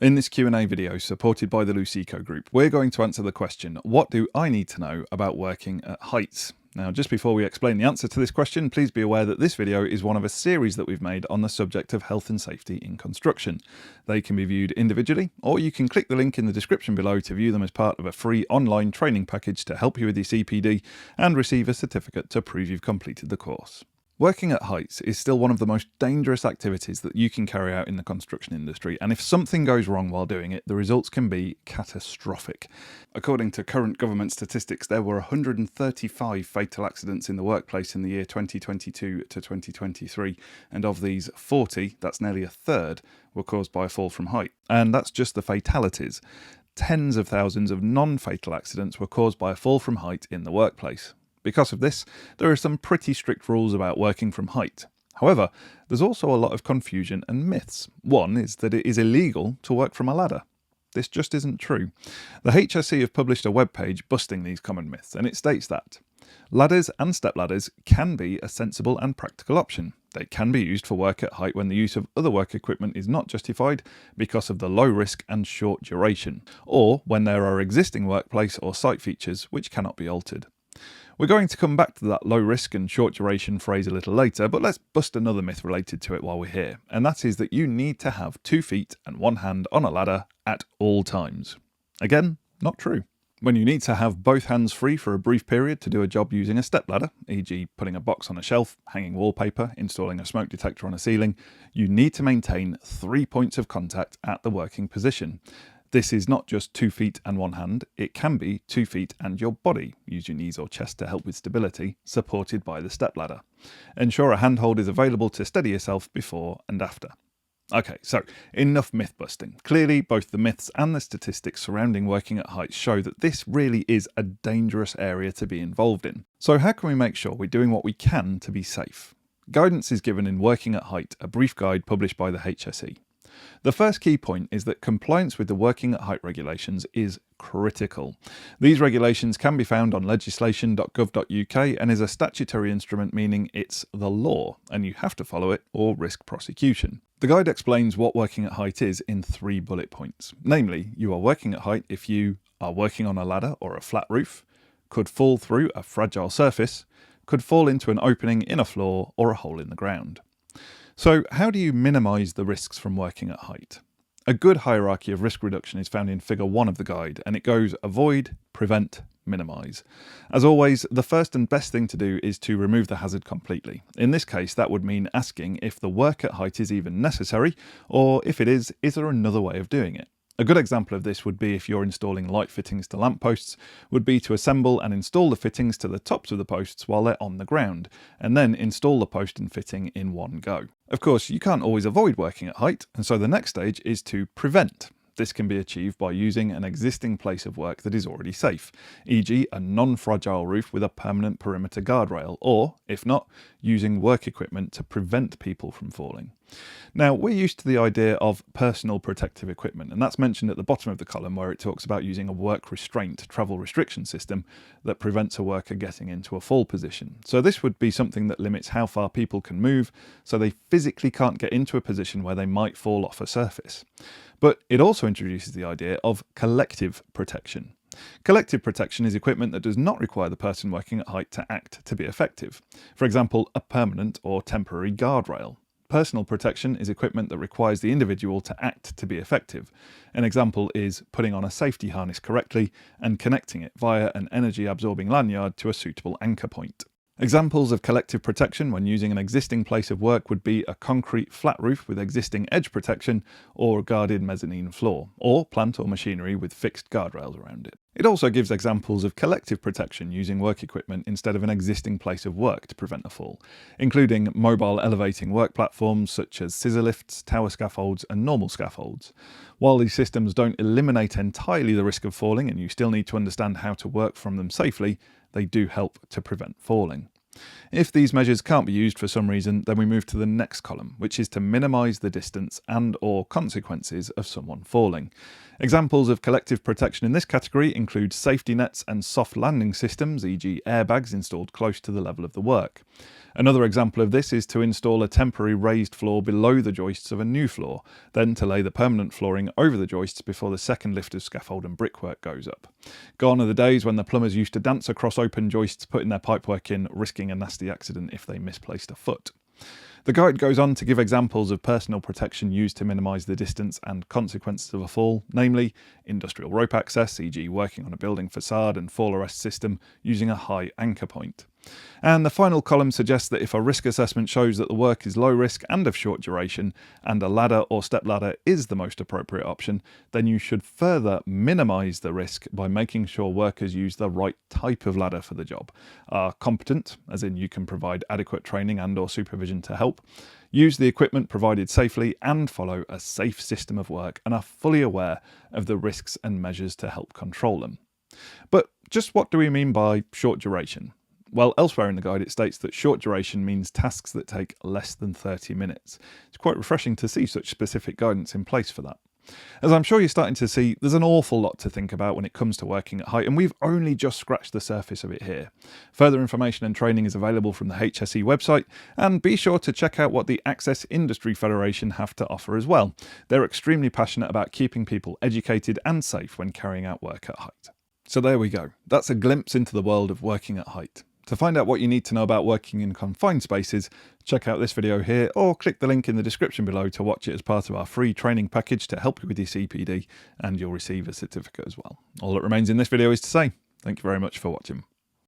In this Q&A video supported by the Luceco Group, we're going to answer the question, what do I need to know about working at heights? Now, just before we explain the answer to this question, please be aware that this video is one of a series that we've made on the subject of health and safety in construction. They can be viewed individually, or you can click the link in the description below to view them as part of a free online training package to help you with your CPD and receive a certificate to prove you've completed the course. Working at heights is still one of the most dangerous activities that you can carry out in the construction industry, and if something goes wrong while doing it, the results can be catastrophic. According to current government statistics, there were 135 fatal accidents in the workplace in the year 2022 to 2023, and of these, 40, that's nearly a third, were caused by a fall from height. And that's just the fatalities. Tens of thousands of non-fatal accidents were caused by a fall from height in the workplace. Because of this, there are some pretty strict rules about working from height. However, there's also a lot of confusion and myths. One is that it is illegal to work from a ladder. This just isn't true. The HSE have published a webpage busting these common myths, and it states that ladders and step ladders can be a sensible and practical option. They can be used for work at height when the use of other work equipment is not justified because of the low risk and short duration, or when there are existing workplace or site features which cannot be altered. We're going to come back to that low risk and short duration phrase a little later, but let's bust another myth related to it while we're here, and that is that you need to have 2 feet and 1 hand on a ladder at all times. Again, not true. When you need to have both hands free for a brief period to do a job using a step ladder, e.g. putting a box on a shelf, hanging wallpaper, installing a smoke detector on a ceiling, you need to maintain 3 points of contact at the working position. This is not just 2 feet and 1 hand, it can be 2 feet and your body, use your knees or chest to help with stability, supported by the step ladder. Ensure a handhold is available to steady yourself before and after. Okay, so enough myth busting. Clearly, both the myths and the statistics surrounding working at heights show that this really is a dangerous area to be involved in. So how can we make sure we're doing what we can to be safe? Guidance is given in Working at Height, a brief guide published by the HSE. The first key point is that compliance with the working at height regulations is critical. These regulations can be found on legislation.gov.uk and is a statutory instrument, meaning it's the law and you have to follow it or risk prosecution. The guide explains what working at height is in 3 bullet points. Namely, you are working at height if you are working on a ladder or a flat roof, could fall through a fragile surface, could fall into an opening in a floor or a hole in the ground. So how do you minimise the risks from working at height? A good hierarchy of risk reduction is found in figure 1 of the guide, and it goes avoid, prevent, minimise. As always, the first and best thing to do is to remove the hazard completely. In this case, that would mean asking if the work at height is even necessary, or if it is there another way of doing it? A good example of this would be if you're installing light fittings to lampposts, would be to assemble and install the fittings to the tops of the posts while they're on the ground, and then install the post and fitting in one go. Of course, you can't always avoid working at height, and so the next stage is to prevent. This can be achieved by using an existing place of work that is already safe, e.g. a non-fragile roof with a permanent perimeter guardrail, or, if not, using work equipment to prevent people from falling. Now, we're used to the idea of personal protective equipment, and that's mentioned at the bottom of the column where it talks about using a work restraint travel restriction system that prevents a worker getting into a fall position. So this would be something that limits how far people can move, so they physically can't get into a position where they might fall off a surface. But it also introduces the idea of collective protection. Collective protection is equipment that does not require the person working at height to act to be effective. For example, a permanent or temporary guardrail. Personal protection is equipment that requires the individual to act to be effective. An example is putting on a safety harness correctly and connecting it via an energy-absorbing lanyard to a suitable anchor point. Examples of collective protection when using an existing place of work would be a concrete flat roof with existing edge protection or a guarded mezzanine floor, or plant or machinery with fixed guardrails around it. It also gives examples of collective protection using work equipment instead of an existing place of work to prevent a fall, including mobile elevating work platforms such as scissor lifts, tower scaffolds and normal scaffolds. While these systems don't eliminate entirely the risk of falling and you still need to understand how to work from them safely, they do help to prevent falling. If these measures can't be used for some reason, then we move to the next column, which is to minimise the distance and/or consequences of someone falling. Examples of collective protection in this category include safety nets and soft landing systems, e.g. airbags installed close to the level of the work. Another example of this is to install a temporary raised floor below the joists of a new floor, then to lay the permanent flooring over the joists before the second lift of scaffold and brickwork goes up. Gone are the days when the plumbers used to dance across open joists, putting their pipework in, risking a nasty accident if they misplaced a foot. The guide goes on to give examples of personal protection used to minimise the distance and consequences of a fall, namely industrial rope access, e.g. working on a building facade and fall arrest system using a high anchor point. And the final column suggests that if a risk assessment shows that the work is low risk and of short duration, and a ladder or step ladder is the most appropriate option, then you should further minimise the risk by making sure workers use the right type of ladder for the job, are competent, as in you can provide adequate training and/or supervision to help, use the equipment provided safely, and follow a safe system of work, and are fully aware of the risks and measures to help control them. But just what do we mean by short duration? Well, elsewhere in the guide it states that short duration means tasks that take less than 30 minutes. It's quite refreshing to see such specific guidance in place for that. As I'm sure you're starting to see, there's an awful lot to think about when it comes to working at height, and we've only just scratched the surface of it here. Further information and training is available from the HSE website, and be sure to check out what the Access Industry Federation have to offer as well. They're extremely passionate about keeping people educated and safe when carrying out work at height. So there we go. That's a glimpse into the world of working at height. To find out what you need to know about working in confined spaces, check out this video here or click the link in the description below to watch it as part of our free training package to help you with your CPD, and you'll receive a certificate as well. All that remains in this video is to say thank you very much for watching.